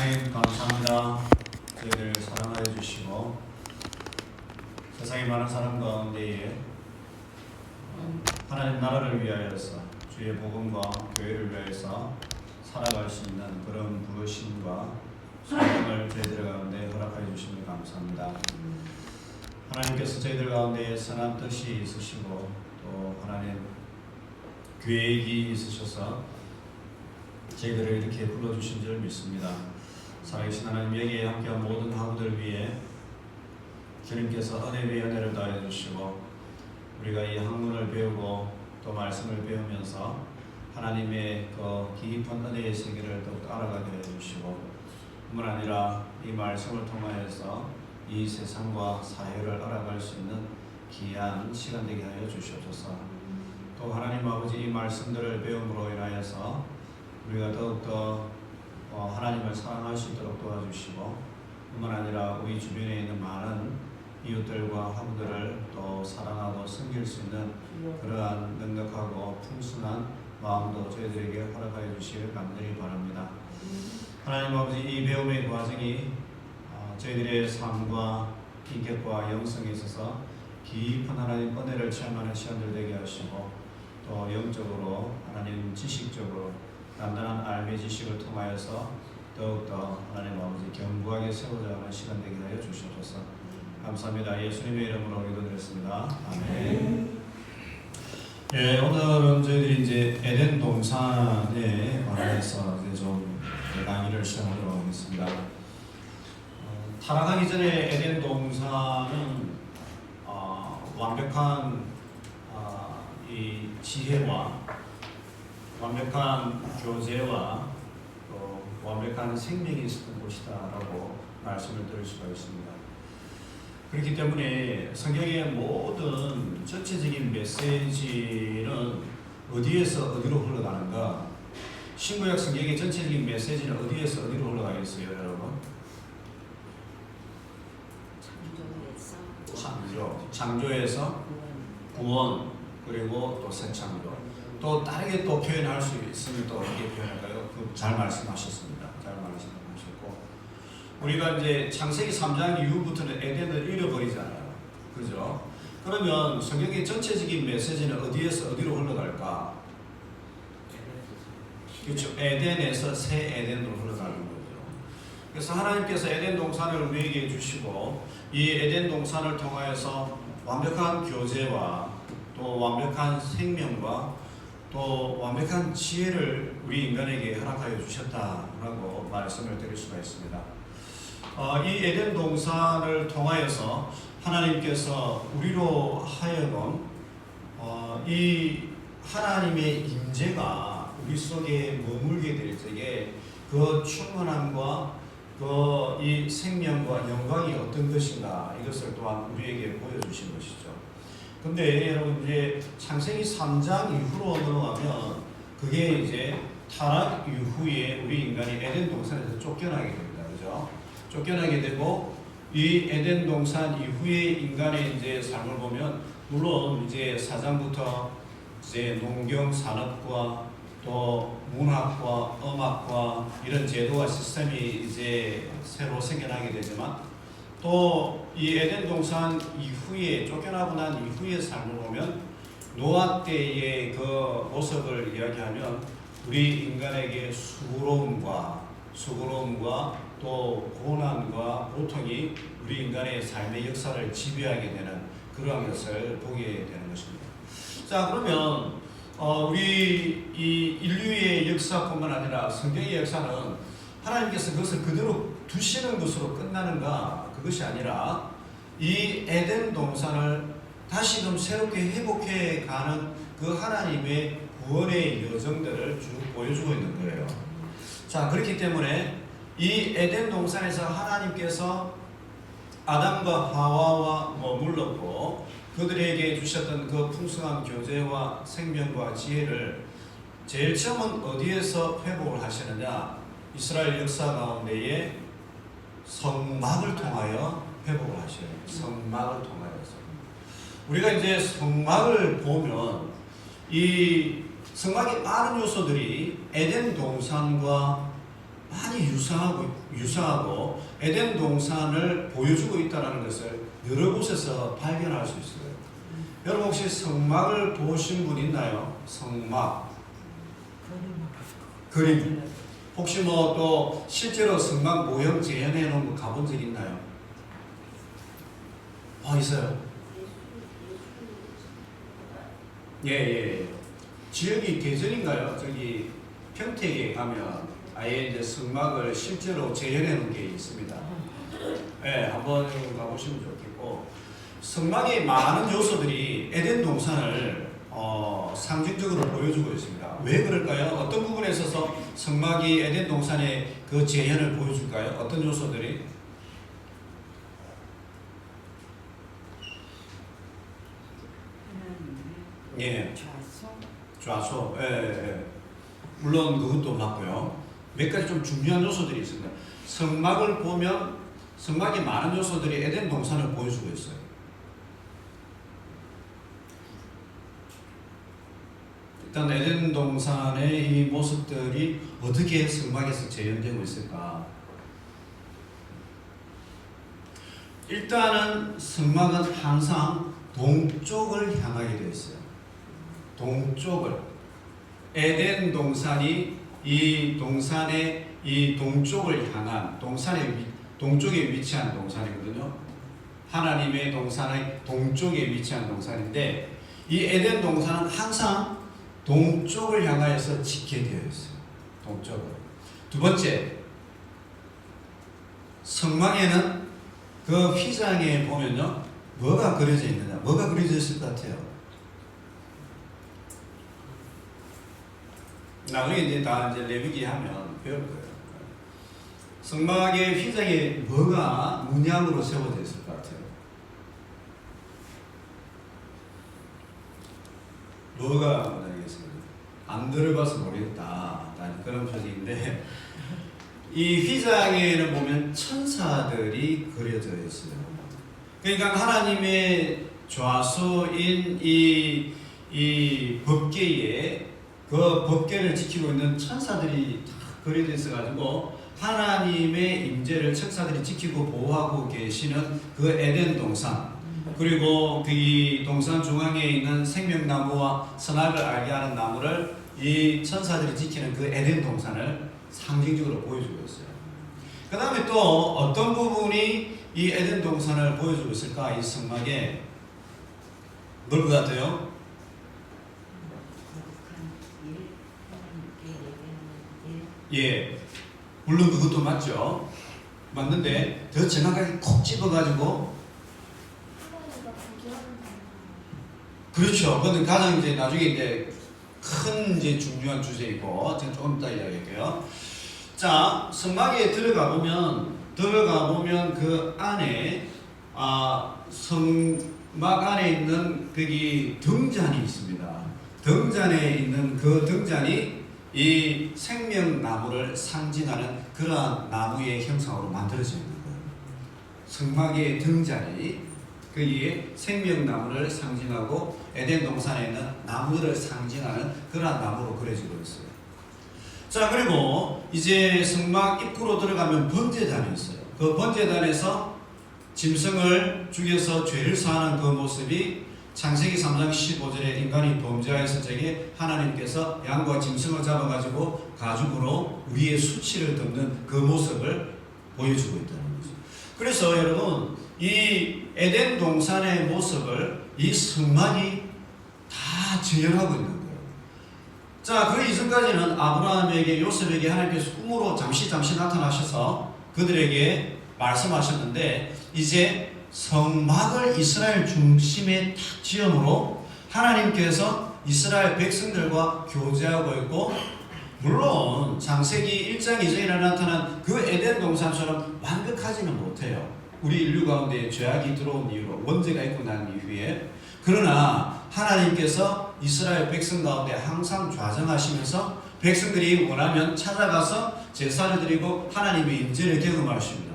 하나님 감사합니다. 저희를 사랑하여 주시고 세상의 많은 사람 가운데에 하나님 나라를 위하여서 주의 복음과 교회를 위하여서 살아갈 수 있는 그런 부르심과 소명을 저희들 가운데 허락하여 주시니 감사합니다. 하나님께서 저희들 가운데 선한 뜻이 있으시고 또 하나님 계획이 있으셔서 저희들을 이렇게 불러주신 줄 믿습니다. 살아계신 하나님, 여기에 함께한 모든 학우들 위해 주님께서 은혜 위에 은혜를 더해 주시고 우리가 이 학문을 배우고 또 말씀을 배우면서 하나님의 그 깊은 은혜의 세계를 더욱 알아가게 해주시고 뿐만 아니라 이 말씀을 통하여서 이 세상과 사회를 알아갈 수 있는 귀한 시간 되게 하여 주시옵소서. 또 하나님 아버지, 이 말씀들을 배움으로 인하여서 우리가 더욱더 하나님을 사랑할 수 있도록 도와주시고 뿐만 아니라 우리 주변에 있는 많은 이웃들과 학우들을 또 사랑하고 섬길 수 있는 그러한 넉넉하고 풍성한 마음도 저희들에게 허락하여 주시길 간절히 바랍니다. 하나님 아버지, 이 배움의 과정이 저희들의 삶과 인격과 영성에 있어서 깊은 하나님 은혜를 체험하는 시간들 되게 하시고 또 영적으로 하나님 지식적으로 단단한 알미 지식을 통하여서 더욱더 하나님 아버지 견고하게 세워져가는 시간 되게 하여 주시옵소서. 감사합니다. 예수님의 이름으로 기도드렸습니다. 아멘. 예, 오늘은 저희들이 이제 에덴 동산에 관해서 이제 좀 강의를 시작하도록 하겠습니다. 타락하기 전에 에덴 동산은 완벽한 이 지혜와 완벽한 교제와 또 완벽한 생명이 있었던 곳이다라고 말씀을 드릴 수가 있습니다. 그렇기 때문에 성경의 모든 전체적인 메시지는 어디에서 어디로 흘러가는가? 신구약 성경의 전체적인 메시지는 어디에서 어디로 흘러가겠어요, 여러분? 창조에서 구원, 그리고 또 새 창조. 또 다르게 또 표현할 수 있으면 또 어떻게 표현할까요? 잘 말씀하셨습니다. 잘 말씀하셨고 우리가 이제 창세기 3장 이후부터는 에덴을 잃어버리잖아요. 그죠? 그러면 성경의 전체적인 메시지는 어디에서 어디로 흘러갈까? 그렇죠. 에덴에서 새 에덴으로 흘러가는 거죠. 그래서 하나님께서 에덴 동산을 우리에게 주시고 이 에덴 동산을 통하여서 완벽한 교제와 또 완벽한 생명과 또 완벽한 지혜를 우리 인간에게 허락하여 주셨다라고 말씀을 드릴 수가 있습니다. 이 에덴 동산을 통하여서 하나님께서 우리로 하여금 이 하나님의 임재가 우리 속에 머물게 될 적에 그 충만함과 그 이 생명과 영광이 어떤 것인가, 이것을 또한 우리에게 보여주신 것이죠. 근데 여러분, 이제 창세기 3장 이후로 넘어가면 그게 이제 타락 이후에 우리 인간이 에덴 동산에서 쫓겨나게 됩니다. 그죠? 쫓겨나게 되고 이 에덴 동산 이후에 인간의 이제 삶을 보면 물론 이제 4장부터 이제 농경 산업과 또 문학과 음악과 이런 제도와 시스템이 이제 새로 생겨나게 되지만 또 이 에덴 동산 이후에 쫓겨나고 난 이후의 삶을 보면 노아 때의 그 모습을 이야기하면 우리 인간에게 수고로움과 또 고난과 고통이 우리 인간의 삶의 역사를 지배하게 되는 그러한 것을 보게 되는 것입니다. 자, 그러면 우리 이 인류의 역사뿐만 아니라 성경의 역사는 하나님께서 그것을 그대로 두시는 것으로 끝나는가? 그것이 아니라 이 에덴 동산을 다시금 새롭게 회복해 가는 그 하나님의 구원의 여정들을 쭉 보여주고 있는 거예요. 자, 그렇기 때문에 이 에덴 동산에서 하나님께서 아담과 하와와 머물렀고 그들에게 주셨던 그 풍성한 교제와 생명과 지혜를 제일 처음은 어디에서 회복을 하시느냐? 이스라엘 역사 가운데에 성막을 통하여 회복을 하셔요. 성막을 통하여서. 우리가 이제 성막을 보면 이 성막의 많은 요소들이 에덴 동산과 많이 유사하고 에덴 동산을 보여주고 있다는 것을 여러 곳에서 발견할 수 있어요. 여러분 혹시 성막을 보신 분 있나요? 성막 그림. 혹시 뭐 또 실제로 성막 모형 재현해 놓은 거 가본 적 있나요? 있어요. 예. 지역이 대전인가요? 저기 평택에 가면 아예 이제 성막을 실제로 재현해 놓은 게 있습니다. 예, 한번 가보시면 좋겠고, 성막의 많은 요소들이 에덴 동산을 상징적으로 보여주고 있습니다. 왜 그럴까요? 어떤 부분에 있어서 성막이 에덴 동산의 그 재현을 보여줄까요? 어떤 요소들이? 예. 좌소. 예. 물론 그것도 맞고요. 몇 가지 좀 중요한 요소들이 있습니다. 성막을 보면 성막의 많은 요소들이 에덴 동산을 보여주고 있어요. 일단 에덴 동산의 이 모습들이 어떻게 성막에서 재현되고 있을까? 일단은 성막은 항상 동쪽을 향하게 되어 있어요. 동쪽을. 에덴 동산이 이 동산의 이 동쪽을 향한 동쪽에 위치한 동산이거든요. 하나님의 동산의 동쪽에 위치한 동산인데 이 에덴 동산은 항상 동쪽을 향하여서 지켜되어 있어요. 동쪽으로. 두 번째, 성막에는 그 휘장에 보면요, 뭐가 그려져 있느냐? 뭐가 그려져 있을 것 같아요? 나중에 이제 다 레위기 하면 배울 거예요. 성막의 휘장에 뭐가 문양으로 세워져 있을 것 같아요? 뭐가 문양이겠습니까? 안 들어봐서 모르겠다. 그런 표정인데 이 휘장에는 보면 천사들이 그려져 있어요. 그러니까 하나님의 좌소인 이 법궤에 그 법궤를 지키고 있는 천사들이 다 그려져 있어가지고 하나님의 임재를 천사들이 지키고 보호하고 계시는 그 에덴 동산, 그리고 그 동산 중앙에 있는 생명나무와 선악을 알게 하는 나무를 이 천사들이 지키는 그 에덴 동산을 상징적으로 보여주고 있어요. 그 다음에 또 어떤 부분이 이 에덴 동산을 보여주고 있을까? 이 성막에 뭘 것 같아요? 예, 물론 그것도 맞죠. 맞는데 더 정확하게 콕 집어가지고, 그렇죠. 그건 가장 이제 나중에 이제 큰 이제 중요한 주제이고, 제가 조금 이따 이야기할게요. 자, 성막에 들어가 보면 그 안에 성막 안에 있는 거기 등잔이 있습니다. 등잔에 있는 그 등잔이 이 생명나무를 상징하는 그러한 나무의 형상으로 만들어져 있는 거예요. 성막의 등잔이 거기에 생명나무를 상징하고 에덴 동산에 있는 나무를 상징하는 그러한 나무로 그려지고 있어요. 자, 그리고 이제 성막 입구로 들어가면 번제단이 있어요. 그 번제단에서 짐승을 죽여서 죄를 사하는 그 모습이 창세기 3장 15절에 인간이 범죄하였을 적에 하나님께서 양과 짐승을 잡아가지고 가죽으로 우리의 수치를 덮는 그 모습을 보여주고 있다는 거죠. 그래서 여러분, 이 에덴 동산의 모습을 이 성막이 다 재현하고 있는 거예요. 자, 그 이전까지는 아브라함에게, 요셉에게 하나님께서 꿈으로 잠시 나타나셔서 그들에게 말씀하셨는데, 이제 성막을 이스라엘 중심에 탁 지음으로 하나님께서 이스라엘 백성들과 교제하고 있고, 물론 창세기 1장 2장에 나타난 그 에덴 동산처럼 완벽하지는 못해요. 우리 인류 가운데 죄악이 들어온 이후로, 원죄가 있고 난 이후에. 그러나 하나님께서 이스라엘 백성 가운데 항상 좌정하시면서 백성들이 원하면 찾아가서 제사를 드리고 하나님의 임재를 경험하십니다.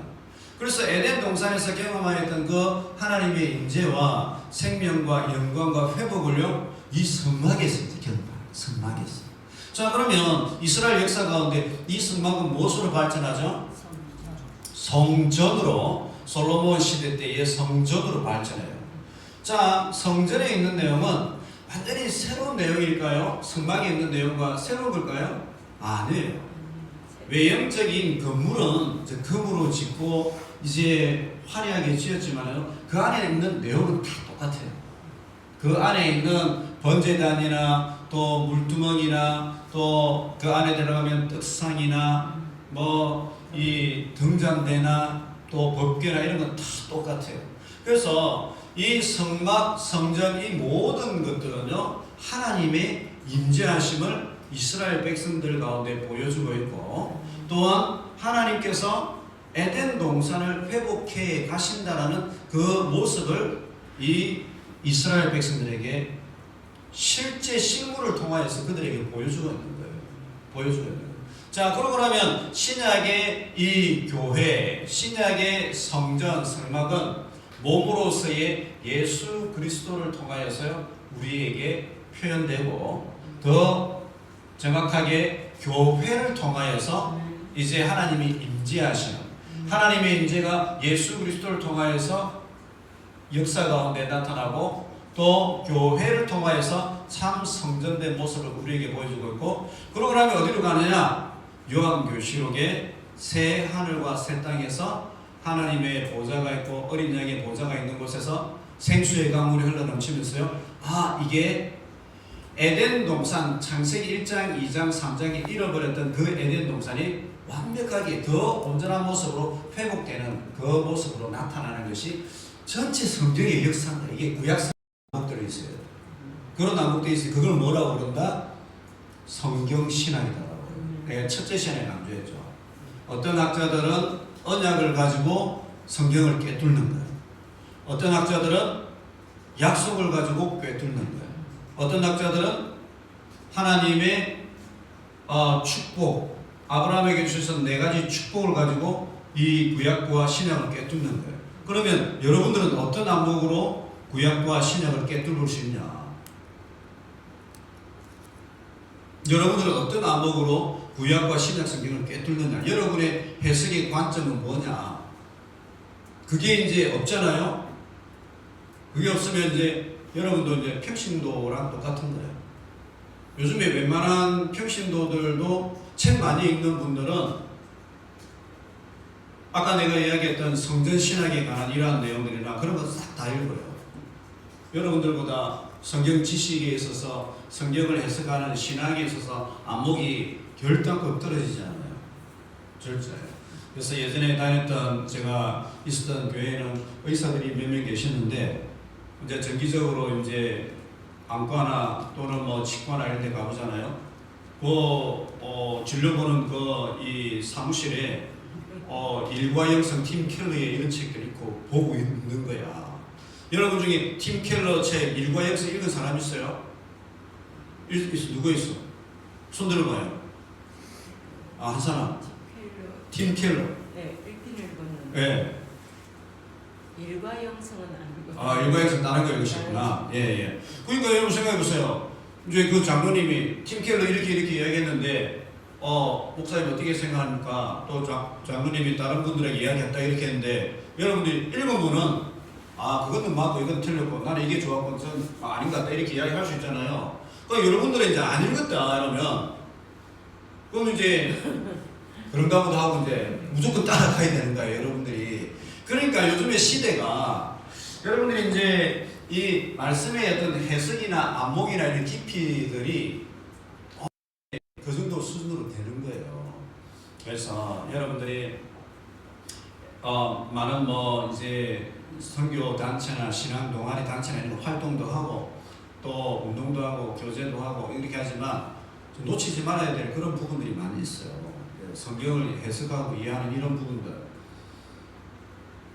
그래서 에덴 동산에서 경험하였던 그 하나님의 임재와 생명과 영광과 회복을요, 이 성막에서 경험합니다. 성막에서. 자, 그러면 이스라엘 역사 가운데 이 성막은 무엇으로 발전하죠? 성전으로 솔로몬 시대 때의 성전으로 발전해요. 자, 성전에 있는 내용은 완전히 새로운 내용일까요? 성막에 있는 내용과 새로운 걸까요? 아니에요. 외형적인 건물은 이제 금으로 짓고 이제 화려하게 지었지만요, 그 안에 있는 내용은 다 똑같아요. 그 안에 있는 번제단이나 또 물두멍이나 또 그 안에 들어가면 떡상이나 뭐 이 등잔대나 또 법궤나 이런 건 다 똑같아요. 그래서 이 성막, 성전, 이 모든 것들은요, 하나님의 임재하심을 이스라엘 백성들 가운데 보여주고 있고, 또한 하나님께서 에덴 동산을 회복해 가신다라는 그 모습을 이 이스라엘 백성들에게 실제 식물을 통하여서 그들에게 보여주고 있는 거예요. 보여주고 있는 거예요. 자, 그러고 나면 신약의 이 교회, 신약의 성전, 성막은 몸으로서의 예수 그리스도를 통하여서 우리에게 표현되고, 더 정확하게 교회를 통하여서 이제 하나님이 임재하시는, 하나님의 임재가 예수 그리스도를 통하여서 역사 가운데 나타나고, 또 교회를 통하여서 참 성전된 모습을 우리에게 보여주고 있고, 그러고 나면 어디로 가느냐? 요한계시록에 새 하늘과 새 땅에서 하나님의 보좌가 있고 어린 양의 보좌가 있는 곳에서 생수의 강물이 흘러넘치면서요, 아, 이게 에덴 동산, 창세기 1장, 2장, 3장에 잃어버렸던 그 에덴 동산이 완벽하게 더 온전한 모습으로 회복되는 그 모습으로 나타나는 것이 전체 성경의 역사입니다. 이게 구약 나무들이 있어요. 그런 나무들이 있어요. 그걸 뭐라고 그런다? 성경신학이라고. 내가 첫째 시간에 강조했죠. 어떤 학자들은 언약을 가지고 성경을 꿰뚫는 거예요. 어떤 학자들은 약속을 가지고 꿰뚫는 거예요. 어떤 학자들은 하나님의 축복, 아브라함에게 주셔서 4가지 축복을 가지고 이 구약과 신약을 꿰뚫는 거예요. 그러면 여러분들은 어떤 안목으로 구약과 신약을 꿰뚫을 수 있냐? 여러분들은 어떤 안목으로 구약과 신약 성경을 꿰뚫느냐? 여러분의 해석의 관점은 뭐냐? 그게 이제 없잖아요? 그게 없으면 이제 여러분도 이제 평신도랑 똑같은 거예요. 요즘에 웬만한 평신도들도 책 많이 읽는 분들은 아까 내가 이야기했던 성전신학에 관한 이러한 내용들이나 그런 거 싹 다 읽어요. 여러분들보다 성경 지식에 있어서, 성경을 해석하는 신학에 있어서 안목이 결단급 떨어지잖아요. 절대. 그래서 예전에 다녔던, 제가 있었던 교회에는 의사들이 몇 명 계셨는데, 이제 정기적으로 이제 안과나 또는 뭐 치과나 이런 데 가보잖아요. 진료 보는 이 사무실에 일과영성 팀 켈러의 이런 책들이 있고 보고 있는 거야. 여러분 중에 팀 켈러 책 일과영성 읽은 사람 있어요? 누구 있어? 손 들어봐요. 한 사람. 팀 켈러. 네, 읽기는 읽었는데. 네. 일과영성은 안 읽었어요. 일과영성 다른 거 읽으셨구나. 예. 그러니까 여러분 생각해 보세요. 이제 그 장로님이 팀 켈러 이렇게 이야기했는데, 목사님 어떻게 생각합니까? 또 장로님이 다른 분들에게 이야기했다 이렇게 했는데, 여러분들이 읽은 분은 그것은 맞고 이건 틀렸고 나는 이게 좋았고 저는 아닌 것 같다 이렇게 이야기할 수 있잖아요. 그러니까 여러분들은 이제 안 읽었다 이러면, 그럼 이제 그런가 보다 하고 이제 무조건 따라가야 되는 거예요, 여러분들이. 그러니까 요즘의 시대가, 여러분들이 이제 이 말씀의 어떤 해석이나 안목이나 이런 깊이들이 그 정도 수준으로 되는 거예요. 그래서 여러분들이 많은 이제 선교 단체나 신앙 동아리 단체나 이런 활동도 하고 또 운동도 하고 교제도 하고 이렇게 하지만 놓치지 말아야 될 그런 부분들이 많이 있어요. 성경을 해석하고 이해하는 이런 부분들.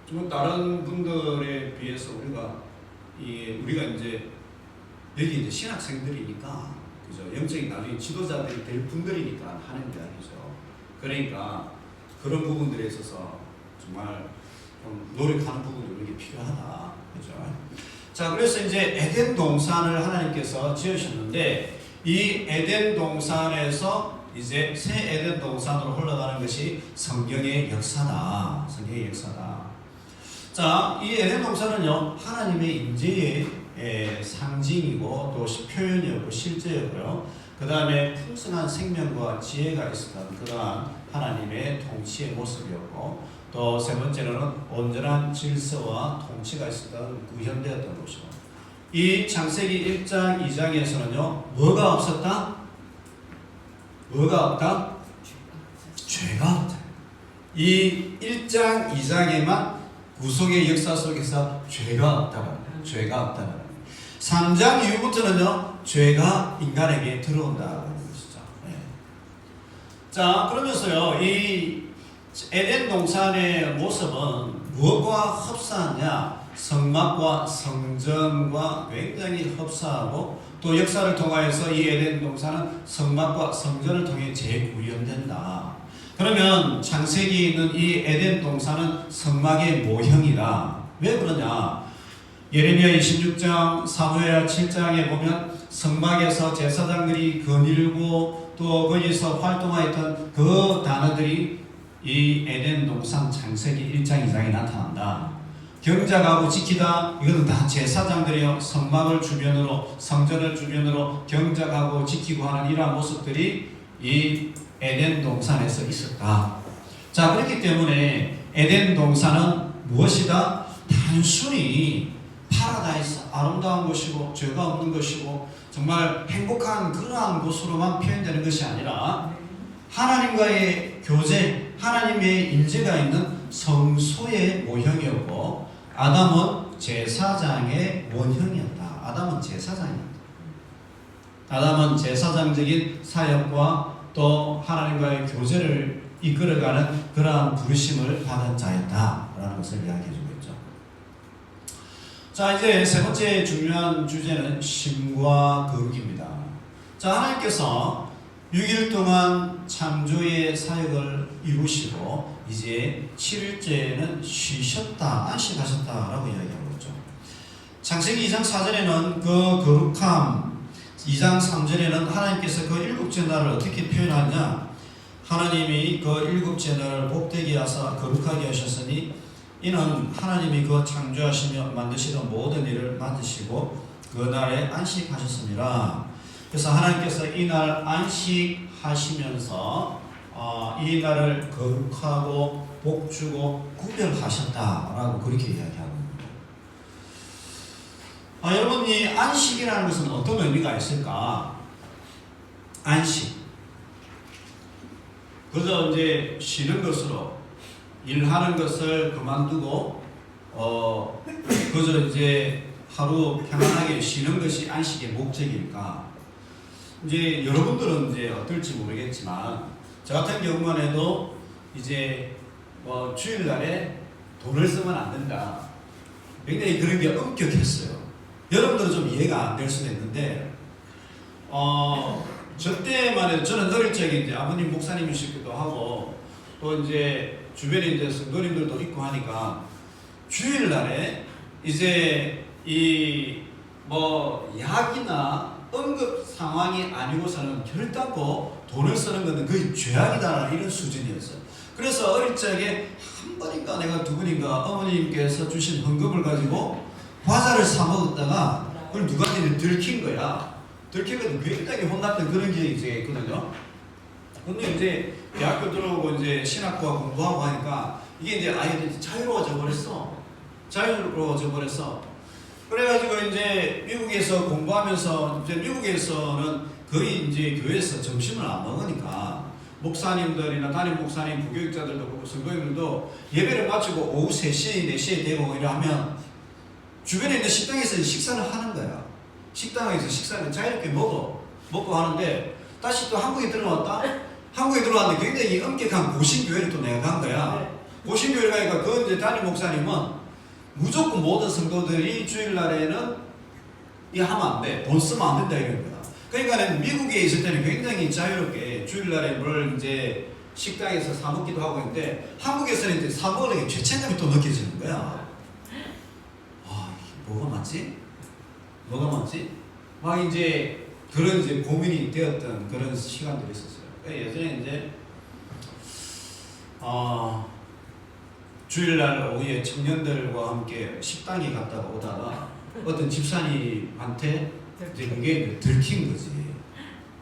좀 다른 분들에 비해서 우리가 이제 여기 이제 신학생들이니까, 그죠? 영적인 나중에 지도자들이 될 분들이니까 하는 이야기죠. 그러니까 그런 부분들에 있어서 정말 좀 노력하는 부분이 우리에게 필요하다, 그죠? 자, 그래서 이제 에덴 동산을 하나님께서 지으셨는데, 이 에덴 동산에서 이제 새 에덴 동산으로 흘러가는 것이 성경의 역사다. 성경의 역사다. 자, 이 에덴 동산은요, 하나님의 임재의 상징이고 또 표현이었고 실제였고요. 그 다음에 풍성한 생명과 지혜가 있었던 그러한 하나님의 통치의 모습이었고, 또 세 번째로는 온전한 질서와 통치가 있었던 구현되었던 곳이고, 이 창세기 1장 2장에서는요 뭐가 없었다? 뭐가 없다? 죄가 없다. 이 1장 2장에만 구속의 역사 속에서 죄가 없다고, 죄가 없다는 거예요. 3장 이후부터는요 죄가 인간에게 들어온다는 것이죠. 네. 자, 그러면서요 이 에덴 동산의 모습은 무엇과 흡사하냐? 성막과 성전과 굉장히 흡사하고, 또 역사를 통하여서 이 에덴 동산은 성막과 성전을 통해 재구현된다. 그러면 창세기에 있는 이 에덴 동산은 성막의 모형이다. 왜 그러냐? 예레미야 26장, 사무엘하 7장에 보면 성막에서 제사장들이 거닐고 또 거기서 활동하였던 그 단어들이 이 에덴 동산 창세기 1장 2장에 나타난다. 경작하고 지키다, 이것은 다 제사장들이요 성막을 주변으로, 성전을 주변으로 경작하고 지키고 하는 이러한 모습들이 이 에덴 동산에서 있었다. 자, 그렇기 때문에 에덴 동산은 무엇이다? 단순히 파라다이스, 아름다운 것이고 죄가 없는 것이고 정말 행복한 그러한 곳으로만 표현되는 것이 아니라 하나님과의 교제, 하나님의 임재가 있는 성소의 모형이었고, 아담은 제사장의 원형이었다. 아담은 제사장이었다. 아담은 제사장적인 사역과 또 하나님과의 교제를 이끌어가는 그러한 부르심을 받은 자였다라는 것을 이야기해주고 있죠. 자, 이제 세 번째 중요한 주제는 심과 거룩입니다. 자, 하나님께서 6일 동안 창조의 사역을 이루시고 이제 7일째는 쉬셨다, 안식하셨다라고 이야기하고 있죠. 창세기 2장 4절에는 그 거룩함, 2장 3절에는 하나님께서 그 일곱째 날을 어떻게 표현하냐? 하나님이 그 일곱째 날을 복되게 하사 거룩하게 하셨으니 이는 하나님이 그 창조하시며 만드시던 모든 일을 만드시고 그 날에 안식하셨습니다. 그래서 하나님께서 이 날 안식하시면서 이 날을 거룩하고 복주고 구별하셨다라고 그렇게 이야기하고 있습니다. 여러분, 이 안식이라는 것은 어떤 의미가 있을까? 안식, 그저 이제 쉬는 것으로, 일하는 것을 그만두고 그저 이제 하루 편안하게 쉬는 것이 안식의 목적일까? 이제 여러분들은 이제 어떨지 모르겠지만 저 같은 경우만 해도 이제 주일날에 돈을 쓰면 안 된다, 굉장히 그런 게 엄격했어요. 여러분들은 좀 이해가 안 될 수도 있는데 저 때만 해도 저는 어릴 적에 이제 아버님 목사님이시기도 하고 또 이제 주변에 이제 성도님들도 있고 하니까 주일날에 이제 이 약이나 응급 상황이 아니고서는 결단코 돈을 쓰는 것은 거의 죄악이다라는 이런 수준이었어요. 그래서 어릴 적에 한 번인가 내가 두 번인가 어머님께서 주신 헌금을 가지고 과자를 사 먹었다가 그걸 누구한테 들킨 거야. 들키거든. 굉장히 혼났던 그런 기억이 이제 있거든요. 근데 이제 대학교 들어오고 이제 신학과 공부하고 하니까 이게 이제 아예 자유로워져 버렸어. 자유로워져 버렸어. 그래가지고 이제 미국에서 공부하면서 이제 미국에서는 거의 이제 교회에서 점심을 안 먹으니까 목사님들이나 담임 목사님, 부교육자들도 그렇고 성도님들도 예배를 마치고 오후 3시, 4시에 되고 이러면 주변에 있는 식당에서 식사를 하는 거야. 식당에서 식사를 자유롭게 먹고 하는데 다시 또 한국에 들어왔다? 한국에 들어왔는데 굉장히 엄격한 고신교회를 또 내가 간 거야. 고신교회를 가니까 그 이제 담임 목사님은 무조건 모든 성도들이 주일날에는 이거 하면 안 돼. 돈 쓰면 안 된다 이런 거야. 그러니까 미국에 있을 때는 굉장히 자유롭게 주일날에 뭘 이제 식당에서 사 먹기도 하고 있는데 한국에서는 이제 사 먹으려니 죄책감이 또 느껴지는 거야. 뭐가 맞지? 뭐가 맞지? 막 이제 그런 이제 고민이 되었던 그런 시간들이 있었어요. 예전에 이제 주일날 오후에 청년들과 함께 식당에 갔다가 오다가 어떤 집사님한테 이제 그게 들킨 거지.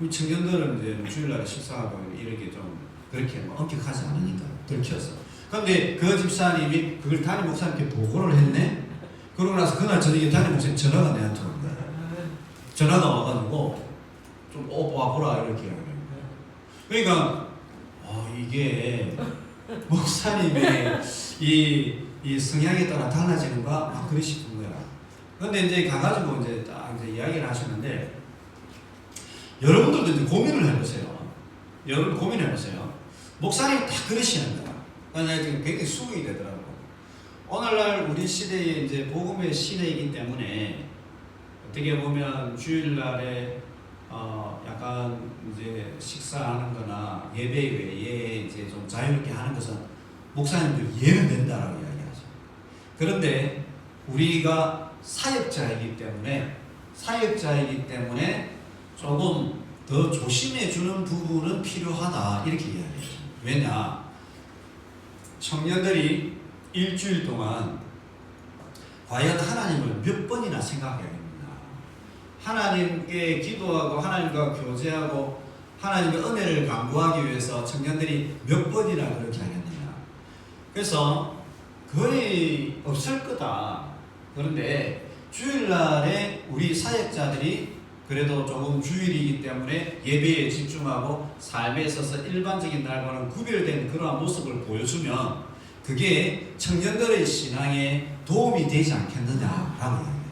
우리 청년들은 이제 주일날 식사하고 이렇게 좀 그렇게 뭐 엄격하지 않으니까 들켰어. 그런데 그 집사님이 그걸 담임 목사님께 보고를 했네. 그러고 나서 그날 저녁에 담임 목사님 전화가 내한테 온 거야. 전화가 와가지고 좀 와보라 이렇게 하는 거야. 그러니까 이게 목사님의 이 성향에 따라 달라지는가 막 그리 싶은 거야. 그런데 이제 가가지고 이제 딱 이제 이야기를 하시는데 여러분들도 이제 고민을 해보세요. 여러분 고민해보세요. 목사님이 딱 그러시는 거야. 그러니까 지금 굉장히 수긍이 되더라고. 오늘날 우리 시대에 이제 복음의 시대이기 때문에 어떻게 보면 주일날에 약간 이제 식사하는 거나 예배 외에 이제 좀 자유롭게 하는 것은 목사님도 이해는 된다라고 이야기하죠. 그런데 우리가 사역자이기 때문에 조금 더 조심해 주는 부분은 필요하다 이렇게 이야기하죠. 왜냐? 청년들이 일주일 동안 과연 하나님을 몇 번이나 생각해야 됩니다. 하나님께 기도하고 하나님과 교제하고 하나님의 은혜를 강구하기 위해서 청년들이 몇 번이나 그렇게 하겠느냐. 그래서 거의 없을 거다. 그런데 주일날에 우리 사역자들이 그래도 조금 주일이기 때문에 예배에 집중하고 삶에 있어서 일반적인 날과는 구별된 그러한 모습을 보여주면 그게 청년들의 신앙에 도움이 되지 않겠느냐라고 이야기해요.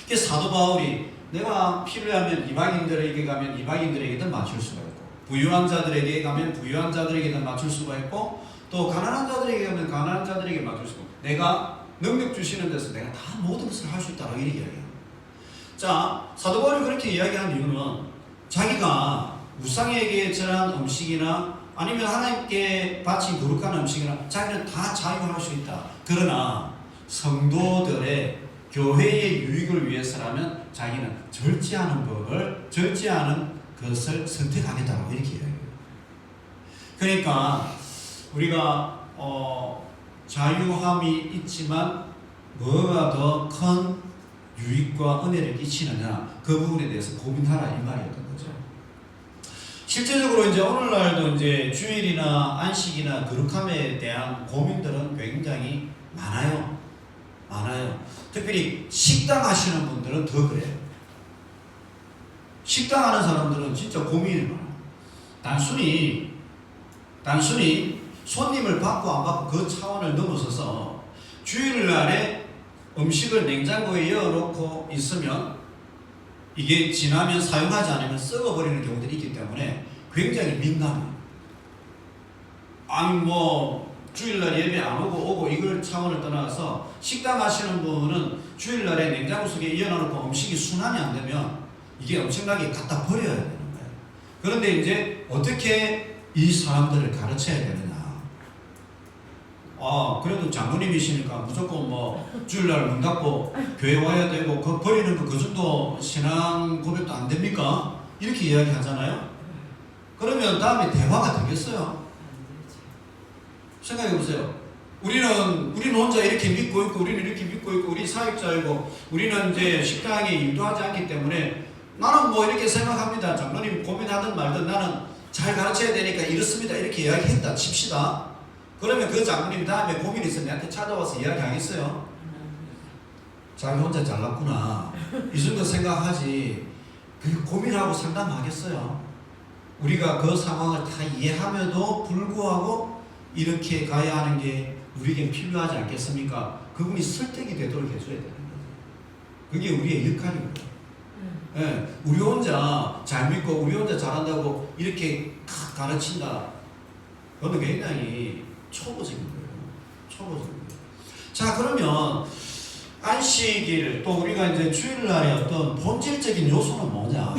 그래서 사도 바울이 내가 필요하면 이방인들에게 가면 이방인들에게도 맞출 수가 있고 부유한 자들에게 가면 부유한 자들에게도 맞출 수가 있고 또 가난한 자들에게 가면 가난한 자들에게 맞출 수가 있고 내가 능력 주시는 데서 내가 다 모든 것을 할 수 있다고 이렇게 이야기해요. 자, 사도 바울이 그렇게 이야기한 이유는 자기가 우상에게 절한 음식이나 아니면 하나님께 바친 거룩한 음식이나 자기는 다 자유할 수 있다. 그러나 성도들의 교회의 유익을 위해서라면 자기는 절제하는 것을 선택하겠다고 이렇게 이야기해요. 그러니까 우리가 자유함이 있지만 뭐가 더 큰 유익과 은혜를 끼치느냐 그 부분에 대해서 고민하라 이 말이었던 거죠. 실제적으로 이제 오늘날도 이제 주일이나 안식이나 거룩함에 대한 고민들은 굉장히 많아요. 특별히 식당 하시는 분들은 더 그래요. 식당 하는 사람들은 진짜 고민이 많아요. 단순히 손님을 받고 안 받고 그 차원을 넘어서서 주일날에 음식을 냉장고에 열어놓고 있으면 이게 지나면 사용하지 않으면 썩어버리는 경우들이 있기 때문에 굉장히 민감해요. 아니 주일날 예배 안 오고 이걸 차원을 떠나서 식당 하시는 분은 주일날에 냉장고 속에 이어놓고 음식이 순환이 안 되면 이게 엄청나게 갖다 버려야 되는 거예요. 그런데 이제 어떻게 이 사람들을 가르쳐야 되느냐. 그래도 장로님이시니까 무조건 주일날 문 닫고 교회 와야 되고 그 버리는 거 그 정도 신앙 고백도 안 됩니까? 이렇게 이야기 하잖아요. 그러면 다음에 대화가 되겠어요? 생각해 보세요. 우리는 혼자 이렇게 믿고 있고 우리는 이렇게 믿고 있고 우리 사역자이고 우리는 이제 식당에 일도 하지 않기 때문에 나는 이렇게 생각합니다. 장로님 고민하든 말든 나는 잘 가르쳐야 되니까 이렇습니다. 이렇게 이야기했다 칩시다. 그러면 그 장로님이 다음에 고민이 있으면 내한테 찾아와서 이야기하겠어요? 자기 혼자 잘났구나. 이 정도 생각하지. 그 고민하고 상담하겠어요? 우리가 그 상황을 다 이해함에도 불구하고 이렇게 가야 하는 게 우리에게 필요하지 않겠습니까? 그분이 설득이 되도록 해줘야 되는 거죠. 그게 우리의 역할입니다. 예, 우리 혼자 잘 믿고 우리 혼자 잘한다고 이렇게 가르친다. 그건 굉장히 초보적인 거예요. 자, 그러면 안식일 또 우리가 이제 주일날의 어떤 본질적인 요소는 뭐냐?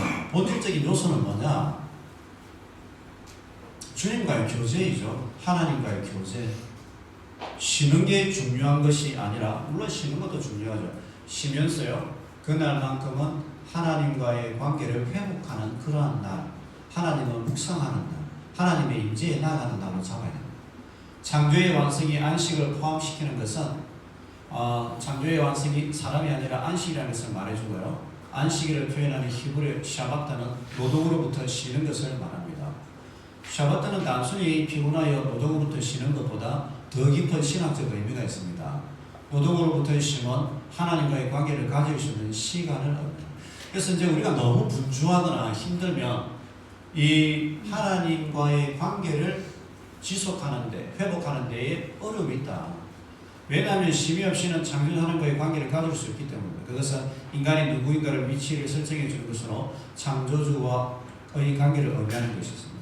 주님과의 교제이죠. 하나님과의 교제. 쉬는 게 중요한 것이 아니라 물론 쉬는 것도 중요하죠. 쉬면서요. 그날만큼은 하나님과의 관계를 회복하는 그러한 날, 하나님을 묵상하는 날, 하나님의 임재에 나아가는 날로 잡아야 됩니다. 창조의 완성이 안식을 포함시키는 것은 창조의 완성이 사람이 아니라 안식이라는 것을 말해주고요. 안식일을 표현하는 히브리 샤바타는 노동으로부터 쉬는 것을 말합니다. 샤바타는 단순히 피곤하여 노동으로부터 쉬는 것보다 더 깊은 신학적 의미가 있습니다. 노동으로부터의 쉼은 하나님과의 관계를 가질 수 있는 시간을 얻는다. 그래서 이제 우리가 너무 분주하거나 힘들면 이 하나님과의 관계를 지속하는데, 회복하는 데에 어려움이 있다. 왜냐하면 쉼이 없이는 창조 하나님과의 관계를 가질 수 있기 때문입니다. 그것은 인간이 누구인가를 위치를 설정해 주는 것으로 창조주와의 관계를 의미하는 것이었습니다.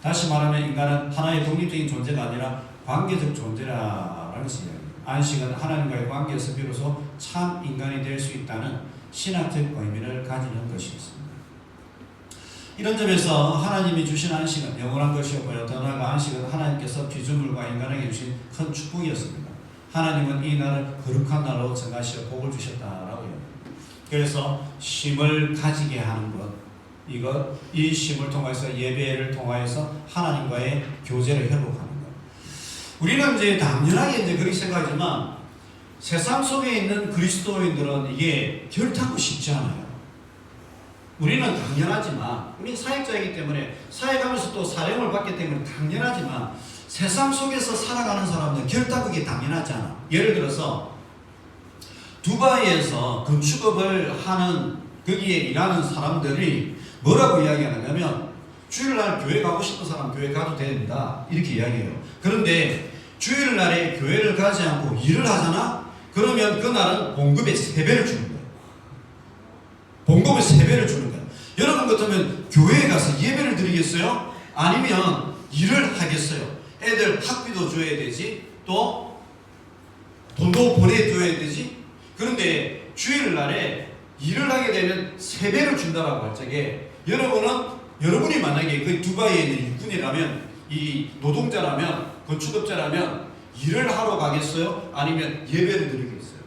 다시 말하면 인간은 하나의 독립적인 존재가 아니라 관계적 존재라는 것입니다. 안식은 하나님과의 관계에서 비로소 참 인간이 될 수 있다는 신학적 의미를 가지는 것이었습니다. 이런 점에서 하나님이 주신 안식은 영원한 것이었고요. 더 나아가 안식은 하나님께서 피조물과 인간에게 주신 큰 축복이었습니다. 하나님은 이 날을 거룩한 날로 정하시어 복을 주셨다라고 해요. 그래서 쉼을 가지게 하는 것, 이 쉼을 통해서 예배를 통하여서 하나님과의 교제를 회복하는 것. 우리는 이제 당연하게 이제 그렇게 생각하지만 세상 속에 있는 그리스도인들은 이게 결단하고 쉽지 않아요. 우리는 당연하지만, 우리는 사역자이기 때문에 사역하면서 또 사령을 받기 때문에 당연하지만 세상 속에서 살아가는 사람들은 결단하기 당연하지 않아. 예를 들어서 두바이에서 건축업을 하는 거기에 일하는 사람들이 뭐라고 이야기하느냐면 주일날 교회 가고 싶은 사람 교회 가도 된다 이렇게 이야기해요. 그런데 주일날에 교회를 가지 않고 일을 하잖아? 그러면 그날은 봉급의 3배를 주는 거예요. 봉급의 3배를 주는 거예요. 여러분 같으면 교회에 가서 예배를 드리겠어요? 아니면 일을 하겠어요? 애들 학비도 줘야 되지, 또 돈도 보내줘야 되지. 그런데 주일날에 일을 하게 되면 3배를 준다라고 할 적에 여러분이 만약에 그 두바이에 있는 육군이라면, 이 노동자라면, 건축업자라면 일을 하러 가겠어요? 아니면 예배를 드리겠어요?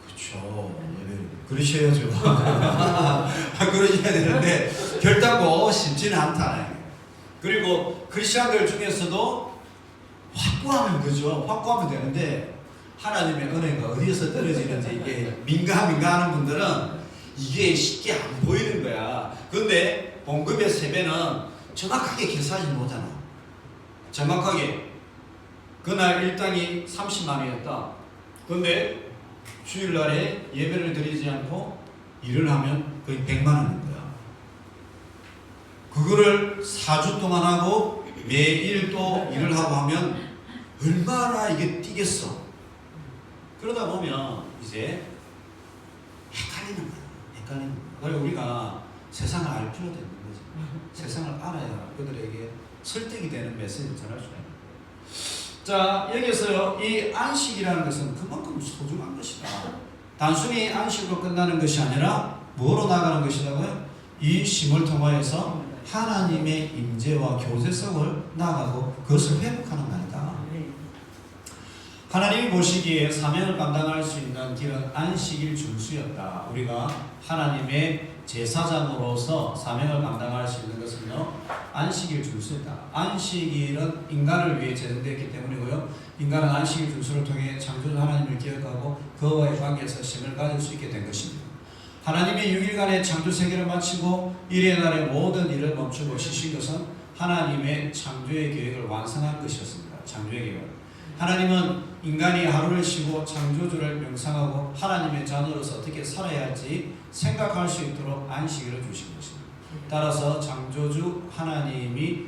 그렇죠. 예배를 그러셔야죠. 그러셔야 되는데 결단고 쉽지는 않다. 그리고 크리스천들 중에서도 확고하면 그죠. 확고하면 되는데 하나님의 은혜가 어디에서 떨어지는지 이게 민감하는 분들은 이게 쉽게 안 보이는 거야. 근데 봉급의 3배는 정확하게 계산이 못하잖아. 정확하게 그날 일당이 30만 원이었다. 근데 주일날에 예배를 드리지 않고 일을 하면 거의 100만 원인 거야. 그거를 4주 동안 하고 매일 또 일을 하고 하면 얼마나 이게 뛰겠어. 그러다 보면 이제 헷갈리는 거야. 헷갈리는 거야. 그리고 우리가 세상을 알 필요도 있는 거지. 세상을 알아야 그들에게 설득이 되는 메시지를 전할 수가 있는 거야. 자, 여기서 이 안식이라는 것은 그만큼 소중한 것이다. 단순히 안식으로 끝나는 것이 아니라 뭐로 나가는 것이라고요? 이 쉼을 통하여서 하나님의 임재와 교제 속을 나가고 그것을 회복하는 날이다. 하나님이 보시기에 사명을 감당할 수 있는 길은 안식일 준수였다. 우리가 하나님의 제사장으로서 사명을 감당할 수 있는 것은요, 안식일 준수였다. 안식일은 인간을 위해 제정되었기 때문이고요. 인간은 안식일 준수를 통해 창조주 하나님을 기억하고 그와의 관계에서 쉼을 가질 수 있게 된 것입니다. 하나님의 6일간의 창조 세계를 마치고 1의 날에 모든 일을 멈추고 쉬신 것은 하나님의 창조의 계획을 완성한 것이었습니다. 창조의 계획. 하나님은 인간이 하루를 쉬고 창조주를 명상하고 하나님의 자녀로서 어떻게 살아야 할지 생각할 수 있도록 안식일을 주신 것입니다. 따라서 창조주 하나님이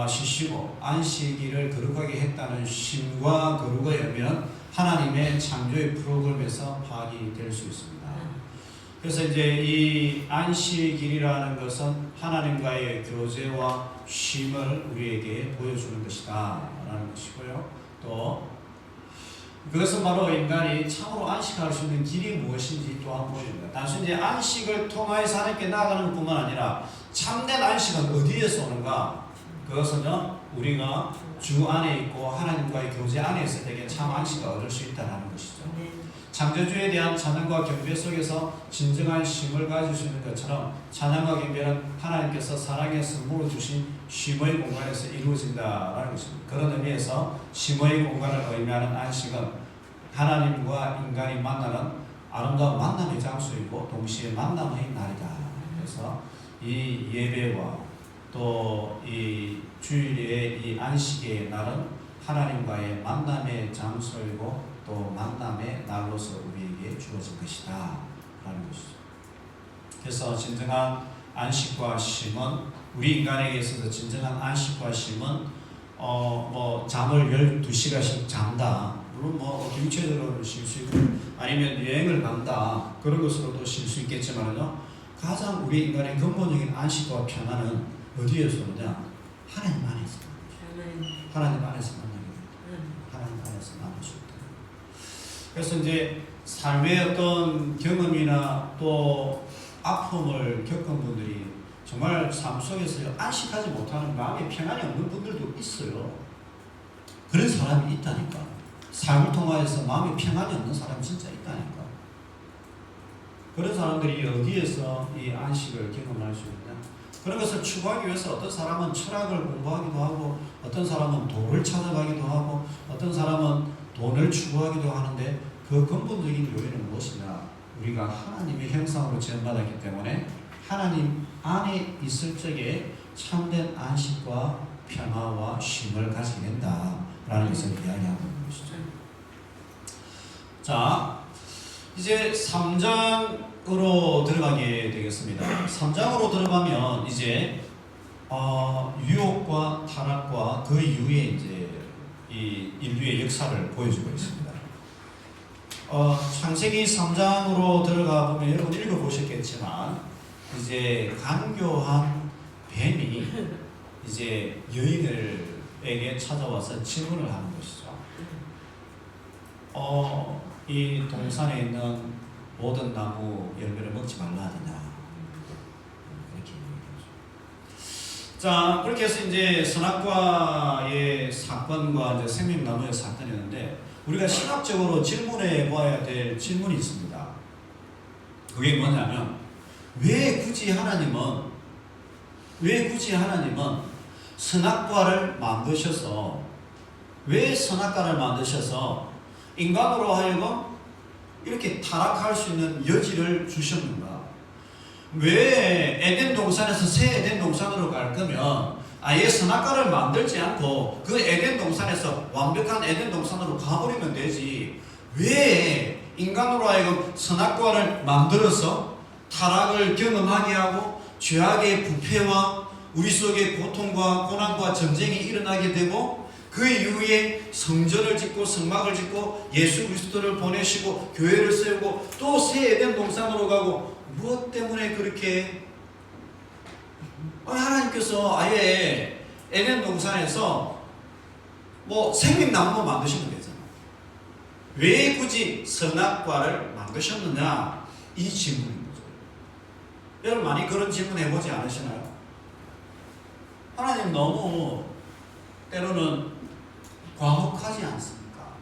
쉬시고 안식일을 거룩하게 했다는 쉼과 거룩의 의미는 하나님의 창조의 프로그램에서 파악이 될 수 있습니다. 그래서 이제 이 안식일이라는 것은 하나님과의 교제와 쉼을 우리에게 보여주는 것이다 라는 것이고요. 또 그것은 바로 인간이 참으로 안식할 수 있는 길이 무엇인지 또한 보여줍니다. 단순히 안식을 통하여서 하나님께 나아가는 것뿐만 아니라 참된 안식은 어디에서 오는가? 그것은요, 우리가 주 안에 있고 하나님과의 교제 안에 있을 때에 참 안식을 얻을 수 있다는 것이죠. 네. 창조주에 대한 찬양과 경배 속에서 진정한 쉼을 가질 수 있는 것처럼 찬양과 경배는 하나님께서 사랑의 선물로 주신 쉼의 공간에서 이루어진다라는 것입니다. 그런 의미에서 쉼의 공간을 의미하는 안식은 하나님과 인간이 만나는 아름다운 만남의 장소이고 동시에 만남의 날이다. 그래서 이 예배와 또 이 주일의 이 안식의 날은 하나님과의 만남의 장소이고 또 만남의 날로서 우리에게 주어진 것이다 라는 것이죠. 그래서 진정한 안식과 쉼은 우리 인간에게 있어서 진정한 안식과 쉼은 뭐 잠을 12시간씩 잔다. 물론 뭐 경제적으로 쉴 수 있고 아니면 여행을 간다. 그런 것으로도 쉴 수 있겠지만요. 가장 우리 인간의 근본적인 안식과 평안은 어디에서 오느냐? 하나님 안에서. 하나님 안에서 만나게 됩니다. 하나님 안에서 만날 수 있다. 그래서 이제 삶의 어떤 경험이나 또 아픔을 겪은 분들이 정말 삶 속에서 안식하지 못하는 마음의 평안이 없는 분들도 있어요. 그런 사람이 있다니까. 삶을 통하여서 마음의 평안이 없는 사람이 진짜 있다니까. 그런 사람들이 어디에서 이 안식을 경험할 수 있냐? 그런 것을 추구하기 위해서 어떤 사람은 철학을 공부하기도 하고 어떤 사람은 도를 찾아가기도 하고 어떤 사람은 돈을 추구하기도 하는데 그 근본적인 요인은 무엇이냐? 우리가 하나님의 형상으로 지음받았기 때문에 하나님 안에 있을 적에 참된 안식과 평화와 쉼을 가지게 된다라는 것을 이야기하고 있는 것이죠. 자, 이제 3장으로 들어가게 되겠습니다. 3장으로 들어가면 이제 유혹과 타락과 그 이후에 이제 이 인류의 역사를 보여주고 있습니다. 창세기 3장으로 들어가 보면 여러분 읽어보셨겠지만 이제 간교한 뱀이 이제 여인들에게 찾아와서 질문을 하는 것이죠. 이 동산에 있는 모든 나무 열매를 먹지 말라 하느냐. 이렇게 얘기하죠. 자, 그렇게 해서 이제 선악과의 사건과 이제 생명나무의 사건이었는데 우리가 신학적으로 질문해 봐야 될 질문이 있습니다. 그게 뭐냐면 왜 굳이 하나님은 선악과를 만드셔서 왜 선악과를 만드셔서 인간으로 하여금 이렇게 타락할 수 있는 여지를 주셨는가? 왜 에덴 동산에서 새 에덴 동산으로 갈 거면 아예 선악과를 만들지 않고 그 에덴 동산에서 완벽한 에덴 동산으로 가버리면 되지. 왜 인간으로 하여금 선악과를 만들어서 타락을 경험하게 하고 죄악의 부패와 우리 속에 고통과 고난과 전쟁이 일어나게 되고 그 이후에 성전을 짓고 성막을 짓고 예수 그리스도를 보내시고 교회를 세우고 또 새 에덴 동산으로 가고 무엇 때문에 그렇게 하나님께서 아예 에덴 동산에서 뭐 생명나무 만드시면 되잖아. 왜 굳이 선악과를 만드셨느냐? 이 질문인 거죠. 여러분 많이 그런 질문 해보지 않으시나요? 하나님 너무 때로는 과묵하지 않습니까?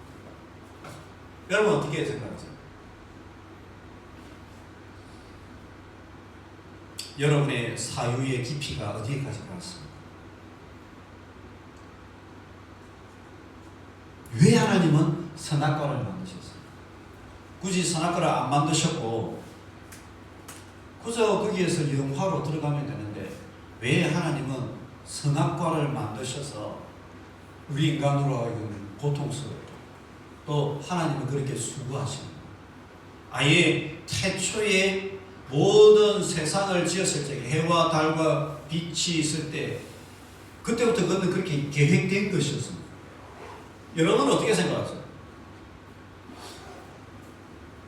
여러분 어떻게 생각하세요? 여러분의 사유의 깊이가 어디에까지 갔습니까? 왜 하나님은 선악과를 만드셨어요? 굳이 선악과를 안 만드셨고 그저 거기에서 영화로 들어가면 되는데 왜 하나님은 선악과를 만드셔서 우리 인간으로 하여금 고통스럽고 또 하나님은 그렇게 수고하십니다. 아예 태초에 모든 세상을 지었을 때 해와 달과 빛이 있을 때 그때부터 그는 그렇게 계획된 것이었습니다. 여러분은 어떻게 생각하세요?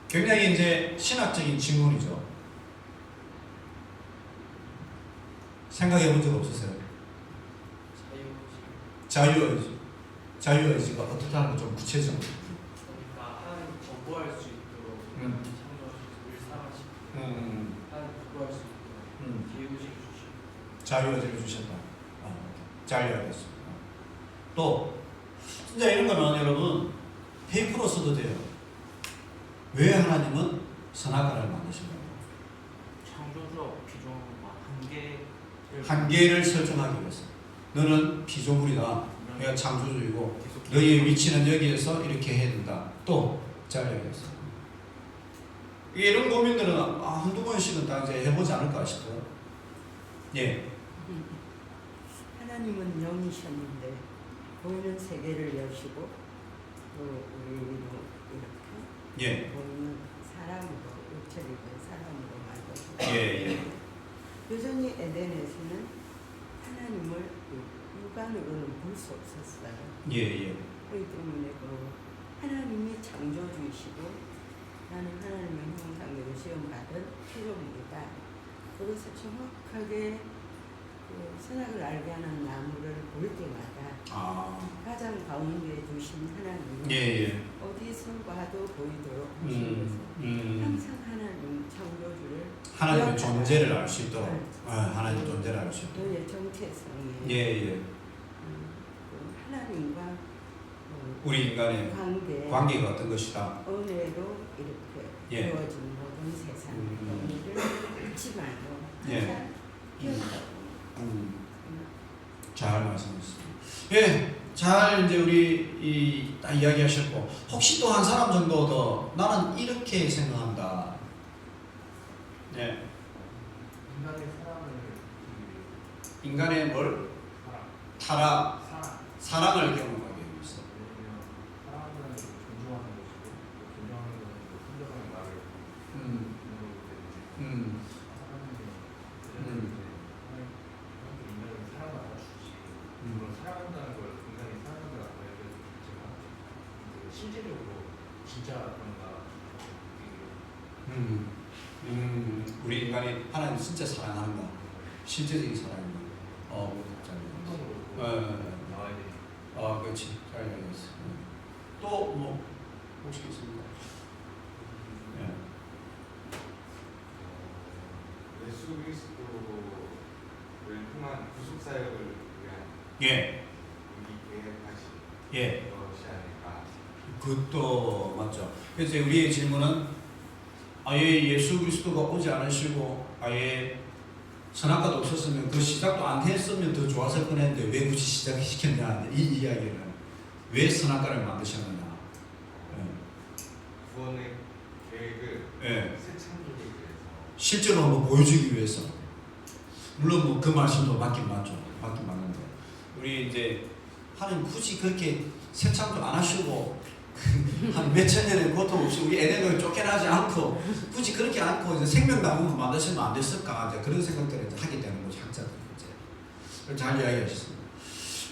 굉장히 이제 신학적인 질문이죠. 생각해 본 적 없으세요? 자유의지가 어떻다는 거 좀 구체적으로. 그러니까 하나님 거부할 수 있도록 창조하시고 우리를 사랑하시고 하나님 거부할 수 있도록 기회의식을 주시고 자유의지를 주셨다. 잘 이해하겠습니다. 또 진짜 이런 거는 여러분 페이퍼로 써도 돼요. 왜 하나님은 선악과를 만드신 거예요? 창조주와 피조물과 한계를 설정하기 위해서. 너는 피조물이다. 내가 창조주이고 너의 위치는 여기에서 이렇게 해야 된다. 또 잘려야겠어. 이런 고민들은 한두 번씩은 다 이제 해보지 않을까 싶어요. 예. 하나님은 영이셨는데 보이는 세계를 여시고 또 우리로 이렇게 예. 보이는 사람으로 육체를 입은 사람으로 만드셨고 예. 여전히 에덴에서는 하나님을 육안으로는 볼 수 없었어요. 예. 그렇기 때문에 하나님이 창조주이시고 나는 하나님의 형상대로 시험받은 피조물이다. 그것을 정확하게 선악을 알게 하는 나무를 볼 때마다 가장 가운데에 두신 하나님은 예. 어디서 봐도 보이도록 하시면서 항상 하나님 창조주를 하나님의 기억하라. 존재를 알 수 있도록. 네. 하나님의 존재를 알 수 있도록. 너의 정체성이 예. 하나님과 우리 인간의 관계가 어떤 것이다. 은혜로 이렇게 주어진 모든 세상 은혜를 잊지 말고 항상 기억하고 잘 말씀하셨습니다. 예, 잘 이제 우리 딱 이야기하셨고 혹시 또 한 사람 정도 더 나는 이렇게 생각한다. 네. 인간의 사랑을 인간의 뭘? 타락, 사랑을 경험하게 했어. 사랑은 존중하는 것이고 존중하는 것은 상대방의 말을 듣는 거기 때문에 사랑은 인간이 사랑을 알아주지 물론 사랑한다는 걸 인간이 사랑한다는 걸 알려주지만 실제적으로 진짜 그런가 우리 인간이 하나님 진짜 사랑하는가? 실제적인 사랑인가? 잘 나와야 되니까. 그렇지. 잘 이야기했어. 또 혹시 있습니까? 예수 그리스도를 통한 구속 사역을 위한 예. 우리 계획하신 예. 것이 아닐까. 그것도 맞죠. 그래서 우리의 질문은 아예 예수 그리스도가 오지 않으시고 아예 선악과도 없었으면 그 시작도 안 했으면 더 좋았을 뻔했는데 왜 굳이 시작시켰냐 이 이야기를 왜 선악과를 만드셨느냐. 구원의 계획을 새 창조를 위해서 실제로 한번 보여주기 위해서. 물론 그 말씀도 맞긴 맞죠. 맞긴 맞는데 우리 이제 하나님 굳이 그렇게 새 창조 안 하시고 한 몇천 년의 고통 없이 우리 에덴을 쫓겨나지 않고 굳이 그렇게 않고 이제 생명나무만 만드시면 안 됐을까 이제 그런 생각들을 이제 하게 되는 거죠. 학자들이 이제 잘 이야기하셨습니다.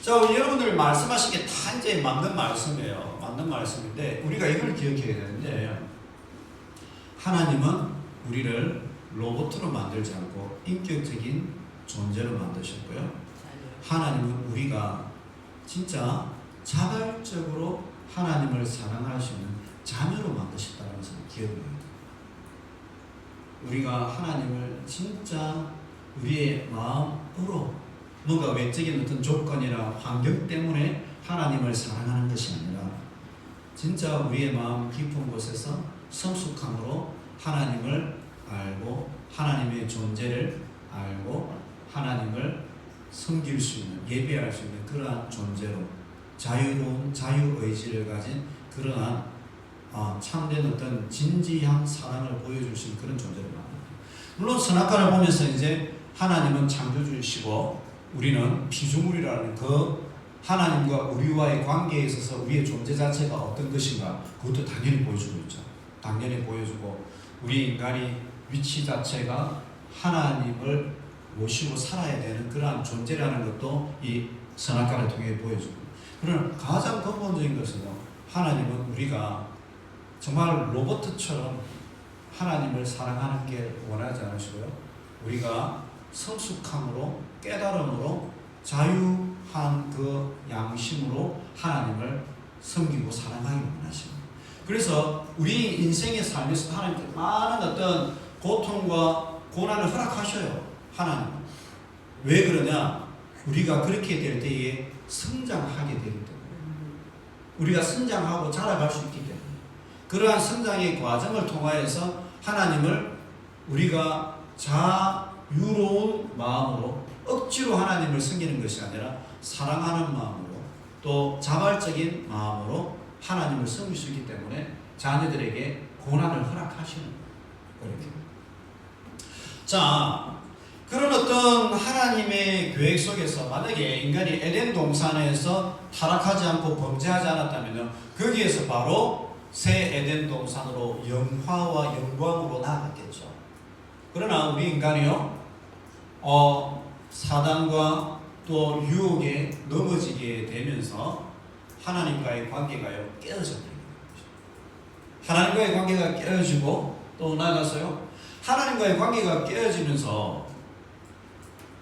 자, 우리 여러분들 말씀하신 게 다 이제 맞는 말씀이에요. 맞는 말씀인데 우리가 이걸 기억해야 되는데 하나님은 우리를 로봇으로 만들지 않고 인격적인 존재로 만드셨고요. 하나님은 우리가 진짜 자발적으로 하나님을 사랑할 수 있는 자녀로 만드셨다는 것을 기억해야 돼요. 우리가 하나님을 진짜 우리의 마음으로 뭔가 외적인 어떤 조건이나 환경 때문에 하나님을 사랑하는 것이 아니라 진짜 우리의 마음 깊은 곳에서 성숙함으로 하나님을 알고 하나님의 존재를 알고 하나님을 섬길 수 있는 예배할 수 있는 그러한 존재로 자유로운 자유의지를 가진 그러한 참된 어떤 진지한 사랑을 보여줄 수 있는 그런 존재를 만듭니다. 물론 선악과를 보면서 이제 하나님은 창조주이시고 우리는 피조물이라는 그 하나님과 우리와의 관계에 있어서 우리의 존재 자체가 어떤 것인가 그것도 당연히 보여주고 있죠. 당연히 보여주고 우리 인간이 위치 자체가 하나님을 모시고 살아야 되는 그러한 존재라는 것도 이 선악과를 통해 보여주고 그러나 가장 근본적인 것은 하나님은 우리가 정말 로봇처럼 하나님을 사랑하는 게 원하지 않으시고요. 우리가 성숙함으로 깨달음으로 자유한 그 양심으로 하나님을 섬기고 사랑하기 원하십니다. 그래서 우리 인생의 삶에서 하나님께 많은 어떤 고통과 고난을 허락하셔요. 하나님은. 왜 그러냐? 우리가 그렇게 될 때에 성장하게 되기 때문에 우리가 성장하고 자라갈 수 있기 때문에 그러한 성장의 과정을 통하여서 하나님을 우리가 자유로운 마음으로 억지로 하나님을 섬기는 것이 아니라 사랑하는 마음으로 또 자발적인 마음으로 하나님을 섬길 수 있기 때문에 자녀들에게 고난을 허락하시는 거예요. 그렇게. 자, 그런 어떤 하나님의 계획 속에서 만약에 인간이 에덴 동산에서 타락하지 않고 범죄하지 않았다면 거기에서 바로 새 에덴 동산으로 영화와 영광으로 나아갔겠죠. 그러나 우리 인간이요, 사단과 또 유혹에 넘어지게 되면서 하나님과의 관계가요 깨어져 버립니다. 하나님과의 관계가 깨어지고 또 나아가서요, 하나님과의 관계가 깨어지면서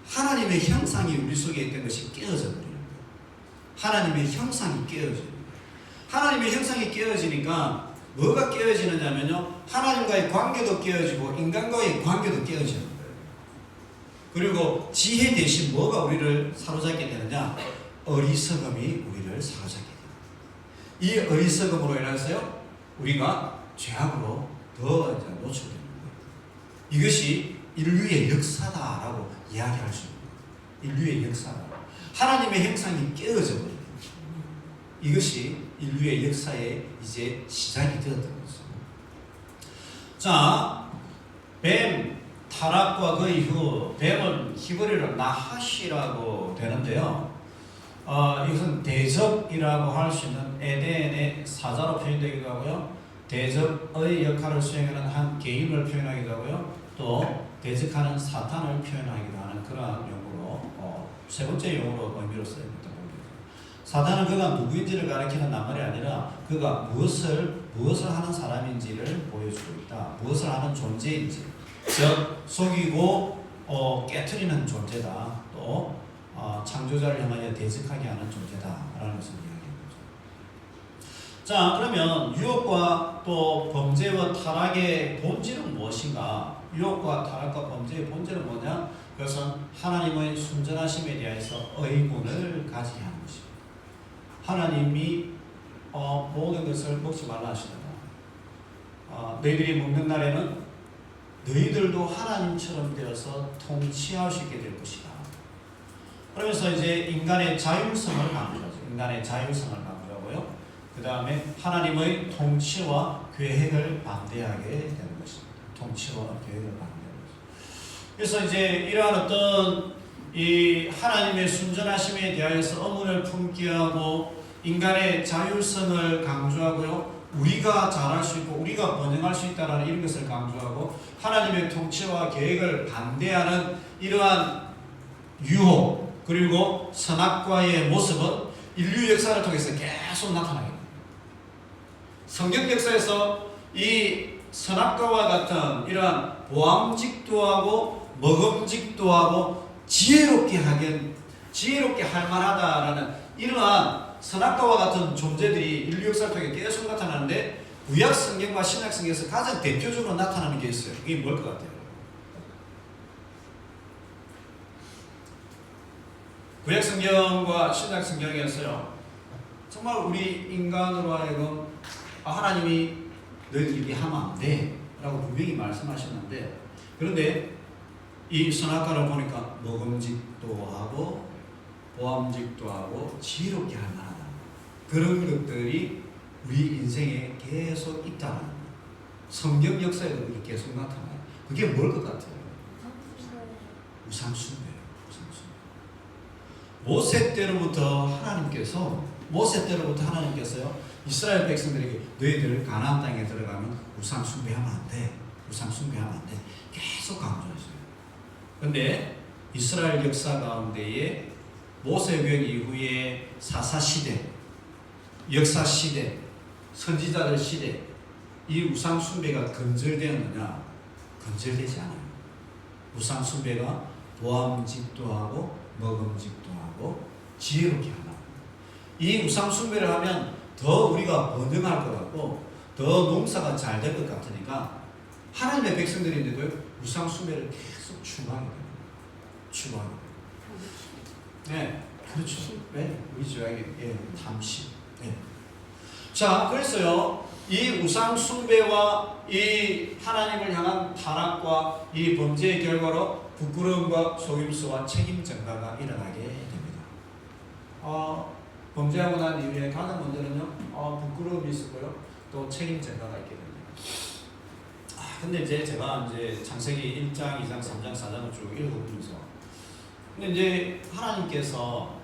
하나님의 형상이 우리 속에 있던 것이 깨어져 버리는 거예요. 하나님의 형상이 깨어져요. 하나님의 형상이 깨어지니까 뭐가 깨어지느냐면요, 하나님과의 관계도 깨어지고 인간과의 관계도 깨어지는 거예요. 그리고 지혜 대신 뭐가 우리를 사로잡게 되느냐? 어리석음이 우리를 사로잡게 돼요. 이 어리석음으로 인해서요, 우리가 죄악으로 더 노출되는 거예요. 이것이 인류의 역사다라고 이야기할 수 있는 거예요. 인류의 역사다. 하나님의 형상이 깨어져 버려요. 이것이 인류의 역사의 이제 시작이 되었던 거죠. 자, 뱀 타락과 그 이후 뱀은 히브리어로 나하시라고 되는데요. 이것은 대적이라고 할 수 있는 에덴의 사자로 표현되기도 하고요. 대적의 역할을 수행하는 한 개인을 표현하기도 하고요. 또 대적하는 사탄을 표현하기도 하는 그러한 용어로 세 번째 용어로 의미로 쓰입니다. 사탄은 그가 누구인지를 가리키는 낱말이 아니라 그가 무엇을 하는 사람인지를 보여주고 있다. 무엇을 하는 존재인지, 즉 속이고 깨트리는 존재다. 또 창조자를 향하여 대적하게 하는 존재다라는 것을 이야기하는 거죠. 자, 그러면 유혹과 또 범죄와 타락의 본질은 무엇인가? 유혹과 타락과 범죄의 본질은 뭐냐? 그것은 하나님의 순전하심에 대해서 의문을 가지게 하는 것입니다. 하나님이 모든 것을 먹지 말라 하시더라. 너희들이 먹는 날에는 너희들도 하나님처럼 되어서 통치할 수 있게 될 것이다. 그러면서 이제 인간의 자율성을 강조하죠. 인간의 자율성을 강조하고요. 그 다음에 하나님의 통치와 계획을 반대하게 되는 것입니다. 통치와 계획을 반대하는 것입니다. 그래서 이제 이러한 어떤 이 하나님의 순전하심에 대하여서 의문을 품게 하고 인간의 자율성을 강조하고요. 우리가 잘할 수 있고 우리가 번영할 수 있다는 이런 것을 강조하고 하나님의 통치와 계획을 반대하는 이러한 유혹 그리고 선악과의 모습은 인류 역사를 통해서 계속 나타나게 됩니다. 성경 역사에서 이 선악과와 같은 이러한 보암직도 하고 먹음직도 하고 지혜롭게 할 만하다라는 이러한 선악과와 같은 존재들이 인류 역사를 통해 계속 나타나는데 구약 성경과 신약 성경에서 가장 대표적으로 나타나는 게 있어요. 그게 뭘 것 같아요? 구약 성경과 신약 성경에서요, 정말 우리 인간으로 하여금 하나님이 너희들 이렇게 하면 안 돼 라고 분명히 말씀하셨는데, 그런데 이 선악과를 보니까 먹음직도 하고 보암직도 하고 지혜롭게 할 만하다. 그런 것들이 우리 인생에 계속 있다는 거예요. 성경 역사에도 그게 계속 나타나요. 그게 뭘 것 같아요? 우상숭배예요. 모세 때로부터 하나님께서요, 이스라엘 백성들에게 너희들 가나안 땅에 들어가면 우상숭배하면 안 돼. 계속 강조했어요. 그런데 이스라엘 역사 가운데에 모세변 이후에 사사시대, 역사시대, 선지자들 시대, 이 우상숭배가 근절되었느냐? 근절되지 않아요. 우상숭배가 보암직도 하고 먹음직도 하고 지혜롭게 하나. 이 우상숭배를 하면 더 우리가 번영할 것 같고 더 농사가 잘 될 것 같으니까 하나님의 백성들인데도 우상숭배를 계속 추구하게 됩니다. 네, 그렇죠. 네, 우리 죄악의 탐심. 네. 자, 그래서요, 이 우상 숭배와 이 하나님을 향한 타락과 이 범죄의 결과로 부끄러움과 속임수와 책임 전가가 일어나게 됩니다. 범죄하고 난 이후에 가장 먼저는요, 부끄러움이 있었고요, 또 책임 전가가 있게 됩니다. 근데 이제 제가 이제 창세기 1장, 2장, 3장, 4장을 쭉 읽어보면서, 근데 이제 하나님께서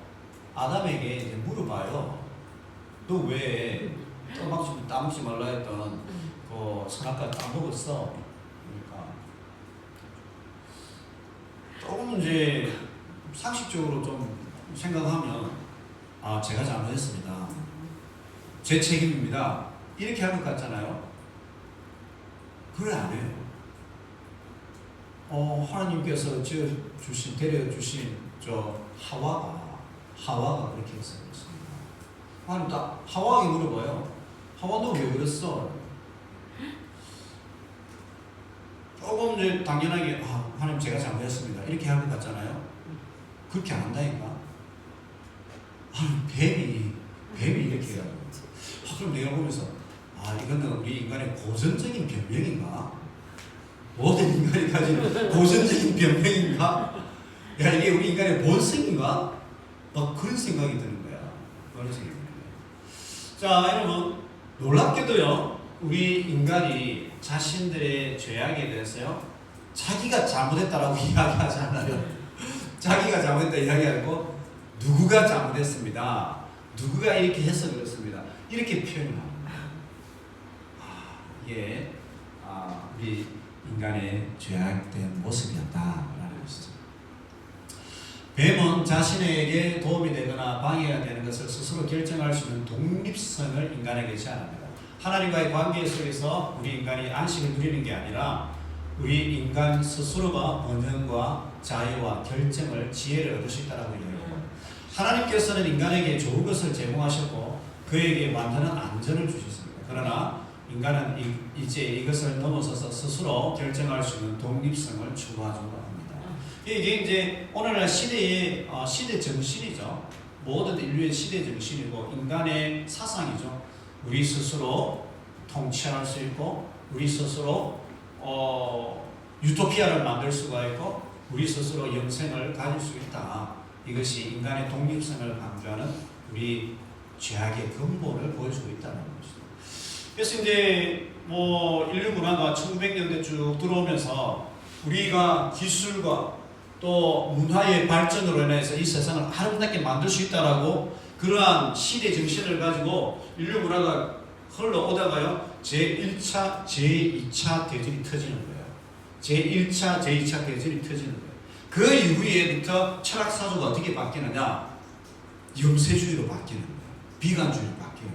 아담에게 이제 물어봐요. 너 왜 따먹지 말라 했던 그 선악과 따먹었어? 그러니까 조금 이제 상식적으로 좀 생각하면 제가 잘못했습니다. 제 책임입니다. 이렇게 할 것 같잖아요. 그래 안 해요. 하나님께서 데려주신 저 하와가 그렇게 했어요. 하나님 딱 하와에게 물어봐요. 하와 너 왜 그랬어? 조금 이제 당연하게 하나님 제가 잘못했습니다. 이렇게 할 것 같잖아요. 그렇게 안 한다니까. 뱀이 이렇게 해요. 그럼 내가 보면서 이거는 우리 인간의 고전적인 변명인가? 모든 인간이 가진 고전적인 변명인가? 야, 이게 우리 인간의 본성인가? 막 그런 생각이 드는 거야. 그런 생각이 드는 거야. 자, 여러분, 놀랍게도요, 우리 인간이 자신들의 죄악에 대해서요, 자기가 잘못했다라고 이야기하지 않아요. 자기가 잘못했다 이야기하고, 누구가 잘못했습니다. 누구가 이렇게 해서 그렇습니다. 이렇게 표현합니다. 이게 우리 인간의 죄악된 모습이었다라는 것이죠. 뱀은 자신에게 도움이 되거나 방해가 되는 것을 스스로 결정할 수 있는 독립성을 인간에게 제한합니다. 하나님과의 관계 속에서 우리 인간이 안식을 누리는 게 아니라 우리 인간 스스로가 번영과 자유와 결정을 지혜를 얻을 수 있다라고 이야기합니다. 하나님께서는 인간에게 좋은 것을 제공하셨고 그에게 완전한 안전을 주셨습니다. 그러나 인간은 이제 이것을 넘어서서 스스로 결정할 수 있는 독립성을 추구하려고 합니다. 이게 이제 오늘날 시대의 시대 정신이죠. 모든 인류의 시대 정신이고 인간의 사상이죠. 우리 스스로 통치할 수 있고 우리 스스로 유토피아를 만들 수가 있고 우리 스스로 영생을 가질 수 있다. 이것이 인간의 독립성을 강조하는 우리 죄악의 근본을 보여주고 있다는 것입니다. 그래서 이제 인류 문화가 1900년대 쭉 들어오면서 우리가 기술과 또 문화의 발전으로 인해서 이 세상을 아름답게 만들 수 있다라고 그러한 시대 정신을 가지고 인류 문화가 흘러오다가요 제1차, 제2차 대전이 터지는 거예요. 제1차, 제2차 대전이 터지는 거예요. 그 이후에부터 철학 사조가 어떻게 바뀌느냐? 염세주의로 바뀌는 거예요. 비관주의로 바뀌는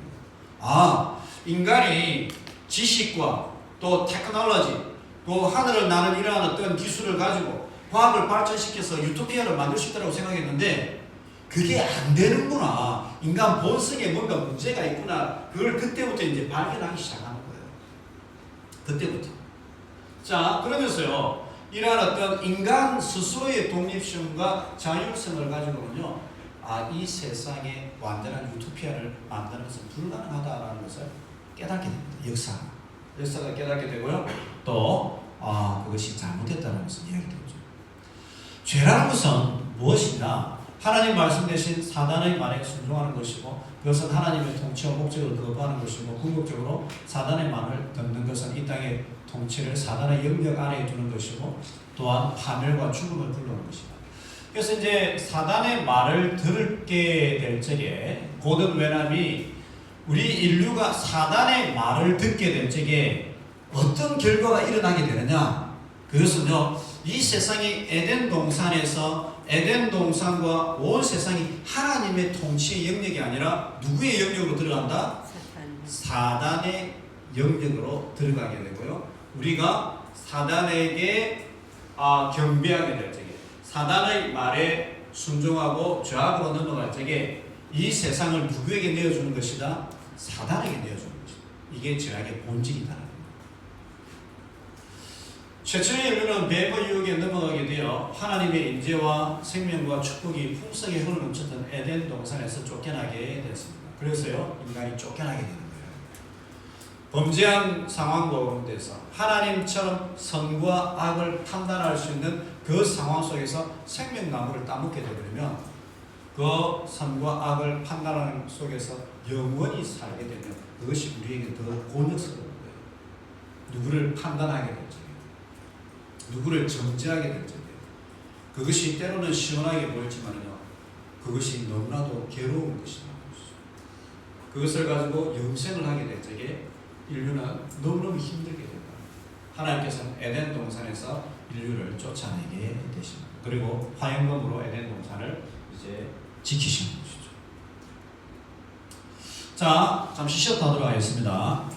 거예요. 인간이 지식과 또 테크놀로지, 또 하늘을 나는 이러한 어떤 기술을 가지고 과학을 발전시켜서 유토피아를 만들 수 있다고 생각했는데 그게 안 되는구나. 인간 본성에 뭔가 문제가 있구나. 그걸 그때부터 이제 발견하기 시작하는 거예요. 그때부터. 자, 그러면서요, 이러한 어떤 인간 스스로의 독립성과 자율성을 가지고는요, 이 세상에 완전한 유토피아를 만드는 것은 불가능하다라는 것을 깨닫게 됩니다. 역사가 깨닫게 되고요. 또 그것이 잘못됐다는 것을 이야기되죠. 죄라는 것은 무엇이냐? 하나님 말씀 대신 사단의 말에 순종하는 것이고 그것은 하나님의 통치와 목적을 거부하는 것이고 궁극적으로 사단의 말을 듣는 것은 이 땅의 통치를 사단의 영역 안에 두는 것이고 또한 파멸과 죽음을 불러오는 것이다. 그래서 이제 사단의 말을 듣게 될 적에 고든 웨남이 우리 인류가 사단의 말을 듣게 될 적에 어떤 결과가 일어나게 되느냐? 그것은요, 이 세상이 에덴 동산과 온 세상이 하나님의 통치의 영역이 아니라 누구의 영역으로 들어간다? 사단의 영역으로 들어가게 되고요. 우리가 사단에게 경배하게 될 적에 사단의 말에 순종하고 죄악으로 넘어갈 적에 이 세상을 누구에게 내어주는 것이다? 사단에게 내어주는 것이다. 이게 죄악의 본질이다. 최초의 인류는 뱀의 유혹에 넘어가게 되어 하나님의 인재와 생명과 축복이 풍성히 흘러넘쳤던 에덴 동산에서 쫓겨나게 됐습니다. 그래서요, 인간이 쫓겨나게 되는 거예요. 범죄한 상황 가운데서 하나님처럼 선과 악을 판단할 수 있는 그 상황 속에서 생명나무를 따먹게 되버리면 그 선과 악을 판단하는 속에서 영원히 살게 되면 그것이 우리에게 더 곤욕스러운 거예요. 누구를 판단하게 될 적에, 누구를 정죄하게 될 적에, 그것이 때로는 시원하게 보일지만요, 그것이 너무나도 괴로운 것이라는 것이죠. 그것을 가지고 영생을 하게 될 적에 인류는 너무너무 힘들게 된다. 하나님께서는 에덴 동산에서 인류를 쫓아내게 되십니다. 그리고 화영검으로 에덴 동산을 이제 지키시는 것이죠. 자, 잠시 쉬었다 하도록 하겠습니다.